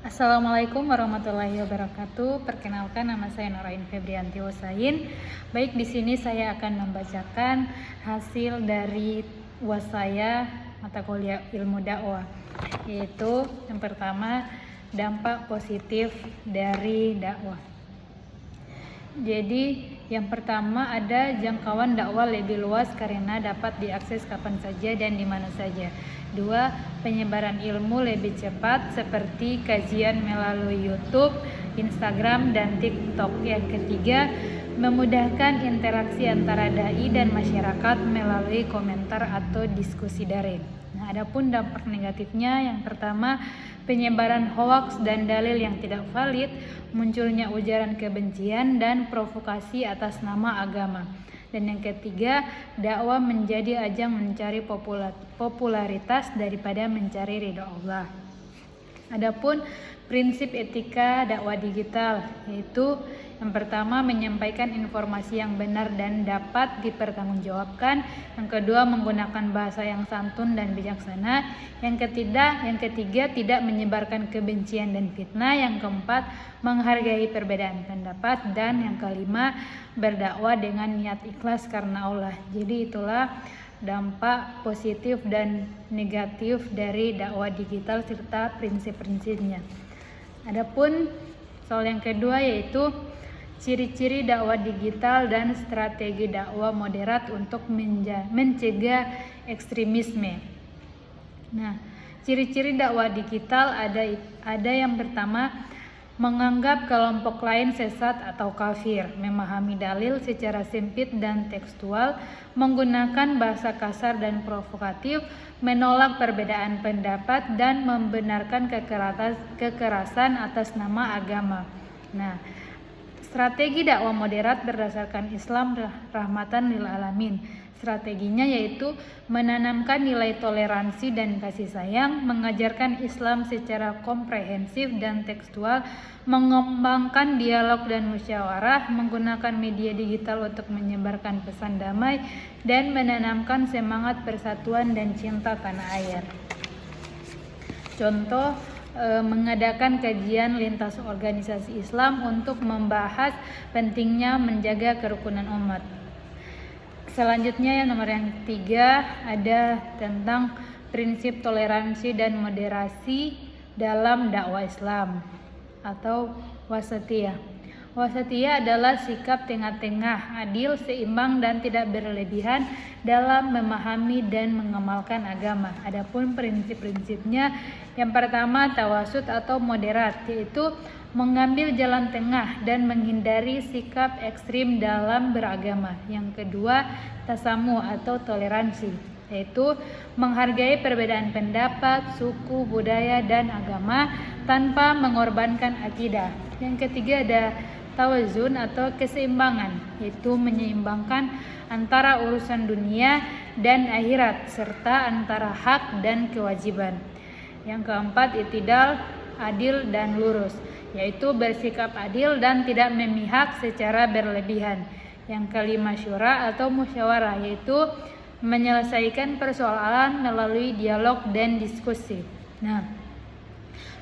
Assalamualaikum warahmatullahi wabarakatuh. Perkenalkan, nama saya Nurain Febrianti Husain. Baik, di sini saya akan membacakan hasil dari UAS saya mata kuliah ilmu dakwah, yaitu yang pertama, dampak positif dari dakwah. Jadi yang pertama ada jangkauan dakwah lebih luas karena dapat diakses kapan saja dan di mana saja. 2. Penyebaran ilmu lebih cepat seperti kajian melalui YouTube, Instagram, dan TikTok. Yang ketiga, memudahkan interaksi antara dai dan masyarakat melalui komentar atau diskusi daring. Nah, adapun dampak negatifnya, yang pertama, penyebaran hoaks dan dalil yang tidak valid, munculnya ujaran kebencian dan provokasi atas nama agama. Dan yang ketiga, dakwah menjadi ajang mencari popularitas daripada mencari ridha Allah. Adapun prinsip etika dakwah digital, yaitu yang pertama, menyampaikan informasi yang benar dan dapat dipertanggungjawabkan. Yang kedua, menggunakan bahasa yang santun dan bijaksana. Yang ketiga, tidak menyebarkan kebencian dan fitnah. Yang keempat, menghargai perbedaan pendapat. Dan yang kelima, berdakwah dengan niat ikhlas karena Allah. Jadi itulah dampak positif dan negatif dari dakwah digital serta prinsip-prinsipnya. Adapun soal yang kedua, yaitu ciri-ciri dakwah digital dan strategi dakwah moderat untuk mencegah ekstremisme. Nah, ciri-ciri dakwah digital ada yang pertama, menganggap kelompok lain sesat atau kafir, memahami dalil secara sempit dan tekstual, menggunakan bahasa kasar dan provokatif, menolak perbedaan pendapat, dan membenarkan kekerasan atas nama agama. Nah, strategi dakwah moderat berdasarkan Islam rahmatan lil alamin. Strateginya yaitu menanamkan nilai toleransi dan kasih sayang, mengajarkan Islam secara komprehensif dan tekstual, mengembangkan dialog dan musyawarah, menggunakan media digital untuk menyebarkan pesan damai, dan menanamkan semangat persatuan dan cinta tanah air. Contoh, mengadakan kajian lintas organisasi Islam untuk membahas pentingnya menjaga kerukunan umat. Selanjutnya, yang nomor yang 3, ada tentang prinsip toleransi dan moderasi dalam dakwah Islam atau wasatiyah. Wasatiyah adalah sikap tengah-tengah, adil, seimbang, dan tidak berlebihan dalam memahami dan mengamalkan agama. Adapun prinsip-prinsipnya, yang pertama, tawasud atau moderat, yaitu mengambil jalan tengah dan menghindari sikap ekstrim dalam beragama. Yang kedua, tasamu atau toleransi, yaitu menghargai perbedaan pendapat, suku, budaya, dan agama tanpa mengorbankan akidah. Yang ketiga, ada tawazun atau keseimbangan, yaitu menyeimbangkan antara urusan dunia dan akhirat serta antara hak dan kewajiban. Yang keempat, i'tidal, adil dan lurus, yaitu bersikap adil dan tidak memihak secara berlebihan. Yang kelima, syura atau musyawarah, yaitu menyelesaikan persoalan melalui dialog dan diskusi. Nah,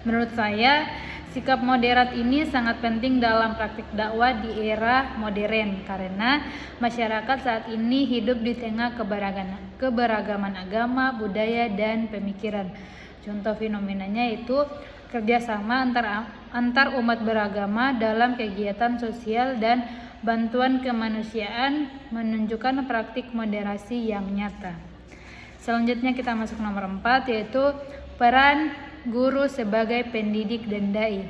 menurut saya sikap moderat ini sangat penting dalam praktik dakwah di era modern karena masyarakat saat ini hidup di tengah keberagaman agama, budaya, dan pemikiran. Contoh fenomenanya itu kerjasama antar umat beragama dalam kegiatan sosial dan bantuan kemanusiaan menunjukkan praktik moderasi yang nyata. Selanjutnya kita masuk nomor 4, yaitu peran guru sebagai pendidik dan dai.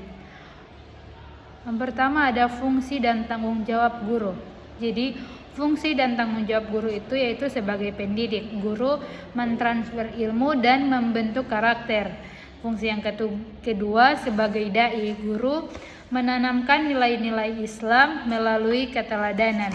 Yang pertama, ada fungsi dan tanggung jawab guru. Jadi fungsi dan tanggung jawab guru itu yaitu sebagai pendidik. Guru mentransfer ilmu dan membentuk karakter. Fungsi yang kedua, sebagai dai, guru menanamkan nilai-nilai Islam melalui keteladanan.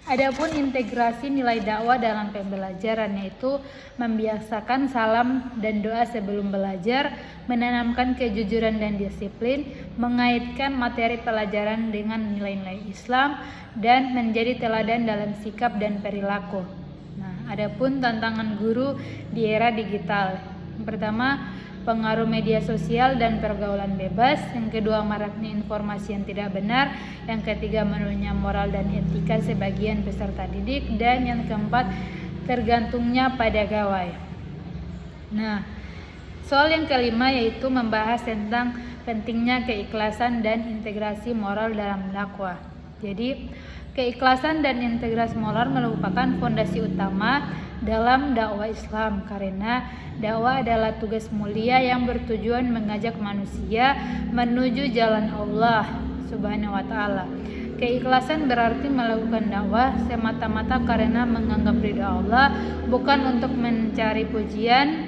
Adapun integrasi nilai dakwah dalam pembelajaran, yaitu membiasakan salam dan doa sebelum belajar, menanamkan kejujuran dan disiplin, mengaitkan materi pelajaran dengan nilai-nilai Islam, dan menjadi teladan dalam sikap dan perilaku. Nah, adapun tantangan guru di era digital. Yang pertama, pengaruh media sosial dan pergaulan bebas. Yang kedua, maraknya informasi yang tidak benar. Yang ketiga, menurunnya moral dan etika sebagian peserta didik. Dan yang keempat, tergantungnya pada gawai. Nah, soal yang kelima yaitu membahas tentang pentingnya keikhlasan dan integrasi moral dalam dakwah. Jadi, keikhlasan dan integrasi moral merupakan fondasi utama dalam dakwah Islam, karena dakwah adalah tugas mulia yang bertujuan mengajak manusia menuju jalan Allah Subhanahu wa taala. Keikhlasan berarti melakukan dakwah semata-mata karena menganggap ridha Allah, bukan untuk mencari pujian,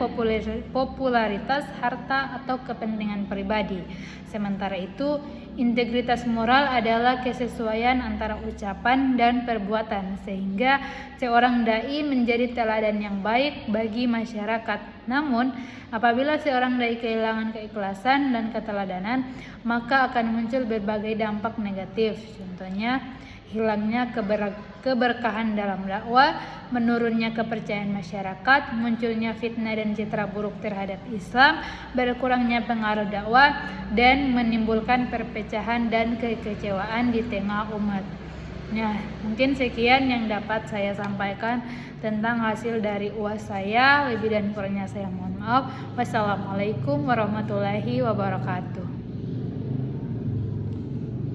popularitas, harta, atau kepentingan pribadi. Sementara itu, integritas moral adalah kesesuaian antara ucapan dan perbuatan, sehingga seorang dai menjadi teladan yang baik bagi masyarakat. Namun, apabila seorang dai kehilangan keikhlasan dan keteladanan, maka akan muncul berbagai dampak negatif. Contohnya, hilangnya keberkahan dalam dakwah, menurunnya kepercayaan masyarakat, munculnya fitnah dan citra buruk terhadap Islam, berkurangnya pengaruh dakwah, dan menimbulkan perpecahan dan kekecewaan di tengah umat. Nah, mungkin sekian yang dapat saya sampaikan tentang hasil dari UAS saya. Lebih dan kurangnya saya mohon maaf. Wassalamualaikum warahmatullahi wabarakatuh.